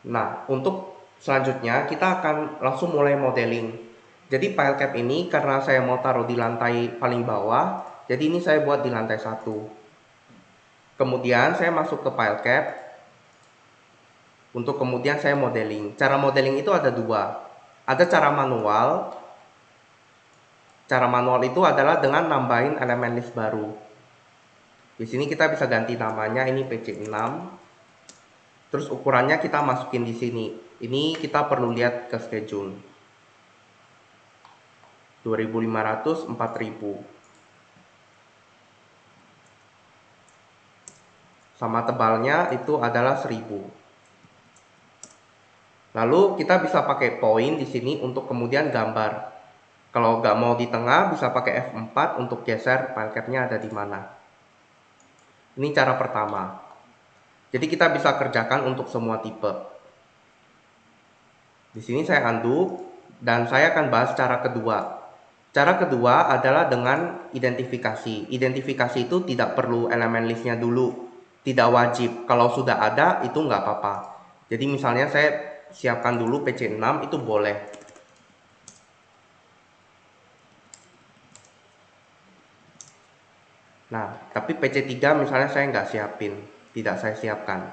Nah, untuk selanjutnya kita akan langsung mulai modeling. Jadi file cap ini karena saya mau taruh di lantai paling bawah, jadi ini saya buat di lantai 1. Kemudian saya masuk ke file cap, untuk kemudian saya modeling. Cara modeling itu ada dua. Ada cara manual. Cara manual itu adalah dengan nambahin elemen list baru. Di sini kita bisa ganti namanya, ini PC6. Terus ukurannya kita masukin di sini. Ini kita perlu lihat ke schedule. 2500, 4000. Sama tebalnya itu adalah 1000. Lalu kita bisa pakai point di sini untuk kemudian gambar. Kalau nggak mau di tengah, bisa pakai F4 untuk geser file cap-nya ada di mana. Ini cara pertama. Jadi kita bisa kerjakan untuk semua tipe. Di sini saya undo dan saya akan bahas cara kedua. Cara kedua adalah dengan identifikasi. Identifikasi itu tidak perlu elemen listnya dulu. Tidak wajib. Kalau sudah ada itu nggak apa-apa. Jadi misalnya saya siapkan dulu PC6 itu boleh. Nah, tapi PC3 misalnya saya nggak siapin. Tidak saya siapkan.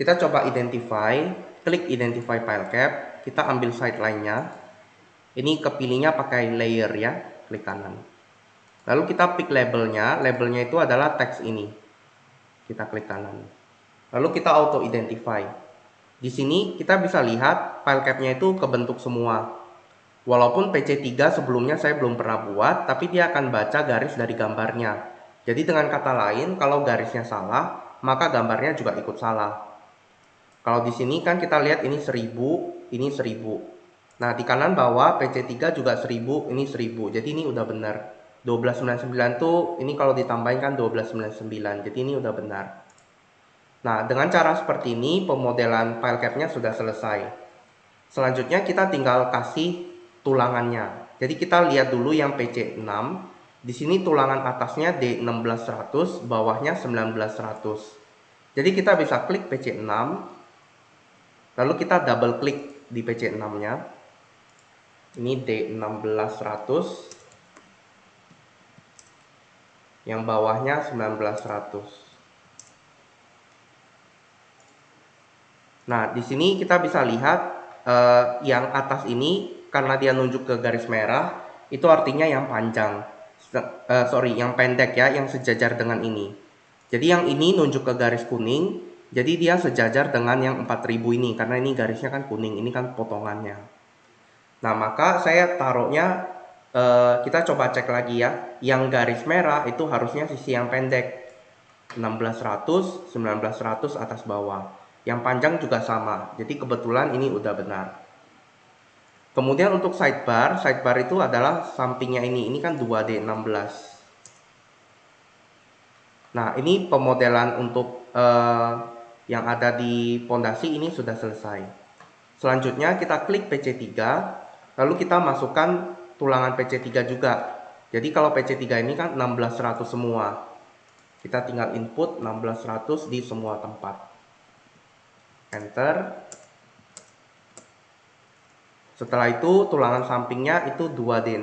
Kita coba identify. Klik identify file cap. Kita ambil side line-nya. Ini kepilihnya pakai layer ya. Klik kanan. Lalu kita pick labelnya. Labelnya itu adalah teks ini. Kita klik kanan. Lalu kita auto identify. Di sini kita bisa lihat file cap-nya itu kebentuk semua. Walaupun PC3 sebelumnya saya belum pernah buat, tapi dia akan baca garis dari gambarnya. Jadi dengan kata lain, kalau garisnya salah, maka gambarnya juga ikut salah. Kalau di sini kan kita lihat ini 1000, ini 1000. Nah, di kanan bawah PC3 juga 1000, ini 1000. Jadi ini udah benar. 1299 tuh ini kalau ditambahin kan 1299. Jadi ini udah benar. Nah, dengan cara seperti ini pemodelan file cap-nya sudah selesai. Selanjutnya kita tinggal kasih tulangannya. Jadi kita lihat dulu yang PC6. Di sini tulangan atasnya D1600, bawahnya 1900. Jadi kita bisa klik PC6, lalu kita double klik di PC6-nya. Ini D1600, yang bawahnya 1900. Nah, di sini kita bisa lihat yang atas ini karena dia nunjuk ke garis merah, itu artinya yang panjang. Yang pendek ya, yang sejajar dengan ini. Jadi yang ini nunjuk ke garis kuning, jadi dia sejajar dengan yang 4000 ini karena ini garisnya kan kuning, ini kan potongannya. Nah, maka saya taruhnya kita coba cek lagi ya. Yang garis merah itu harusnya sisi yang pendek. 1600, 1900 atas bawah. Yang panjang juga sama. Jadi kebetulan ini udah benar. Kemudian untuk sidebar, sidebar itu adalah sampingnya ini. Ini kan 2D16. Nah, ini pemodelan untuk yang ada di pondasi ini sudah selesai. Selanjutnya kita klik PC3, lalu kita masukkan tulangan PC3 juga. Jadi kalau PC3 ini kan 1600 semua. Kita tinggal input 1600 di semua tempat. Enter. Setelah itu tulangan sampingnya itu 2D16.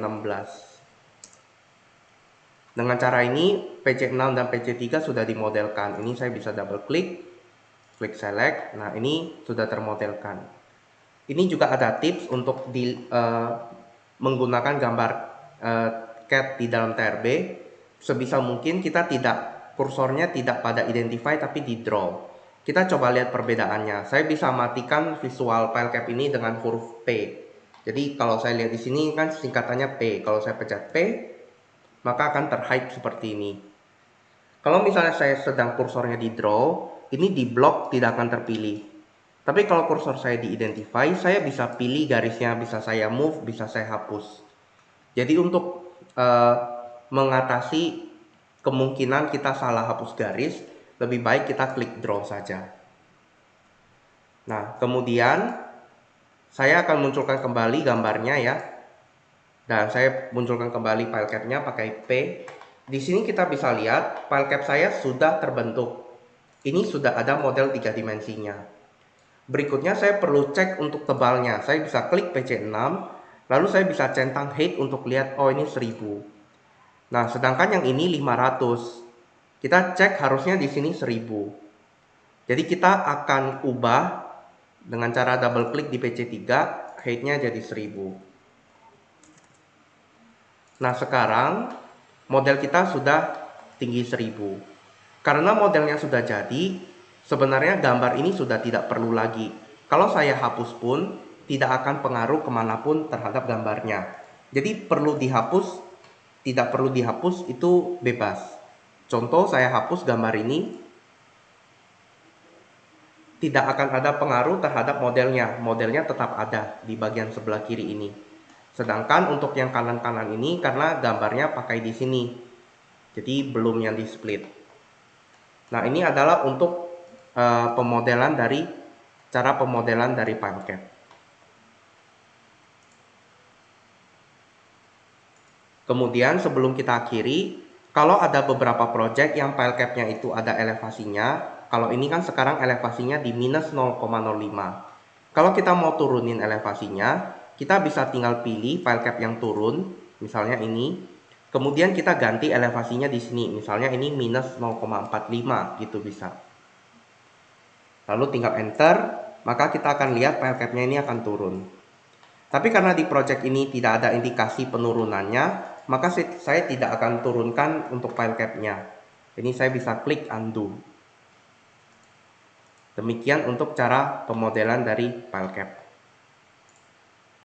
Dengan cara ini PC6 dan PC3 sudah dimodelkan. Ini saya bisa double klik, klik select. Nah, ini sudah termodelkan. Ini juga ada tips untuk menggunakan gambar CAD di dalam TRB. Sebisa mungkin kita kursornya tidak pada identify tapi di draw. Kita coba lihat perbedaannya. Saya bisa matikan visual file cap ini dengan huruf P. Jadi kalau saya lihat di sini kan singkatannya P. Kalau saya pencet P, maka akan terhide seperti ini. Kalau misalnya saya sedang kursornya di draw, ini di block tidak akan terpilih. Tapi kalau kursor saya di identify, saya bisa pilih garisnya, bisa saya move, bisa saya hapus. Jadi untuk mengatasi kemungkinan kita salah hapus garis, lebih baik kita klik draw saja. Nah, kemudian saya akan munculkan kembali gambarnya ya. Dan saya munculkan kembali file cap-nya pakai P. Di sini kita bisa lihat file cap saya sudah terbentuk. Ini sudah ada model 3 dimensinya. Berikutnya saya perlu cek untuk tebalnya. Saya bisa klik PC6, lalu saya bisa centang height untuk lihat, oh ini 1000. Nah, sedangkan yang ini 500. Kita cek harusnya di sini 1000. Jadi kita akan ubah dengan cara double klik di PC3, height-nya jadi 1000. Nah, sekarang model kita sudah tinggi 1000. Karena modelnya sudah jadi, sebenarnya gambar ini sudah tidak perlu lagi. Kalau saya hapus pun, tidak akan pengaruh kemanapun terhadap gambarnya. Jadi perlu dihapus, tidak perlu dihapus, itu bebas. Contoh, saya hapus gambar ini, tidak akan ada pengaruh terhadap modelnya. Modelnya tetap ada di bagian sebelah kiri ini. Sedangkan untuk yang kanan-kanan ini, karena gambarnya pakai di sini, jadi belum yang di split. Nah, ini adalah untuk pemodelan dari cara pemodelan dari PileCap. Kemudian sebelum kita akhiri, kalau ada beberapa project yang PileCap-nya itu ada elevasinya, kalau ini kan sekarang elevasinya di minus 0,05. Kalau kita mau turunin elevasinya, kita bisa tinggal pilih PileCap yang turun, misalnya ini. Kemudian kita ganti elevasinya di sini, misalnya ini minus 0,45 gitu bisa. Lalu tinggal enter, maka kita akan lihat PileCap-nya ini akan turun. Tapi karena di project ini tidak ada indikasi penurunannya, maka saya tidak akan turunkan untuk PileCap-nya. Ini saya bisa klik undo. Demikian untuk cara pemodelan dari PileCap.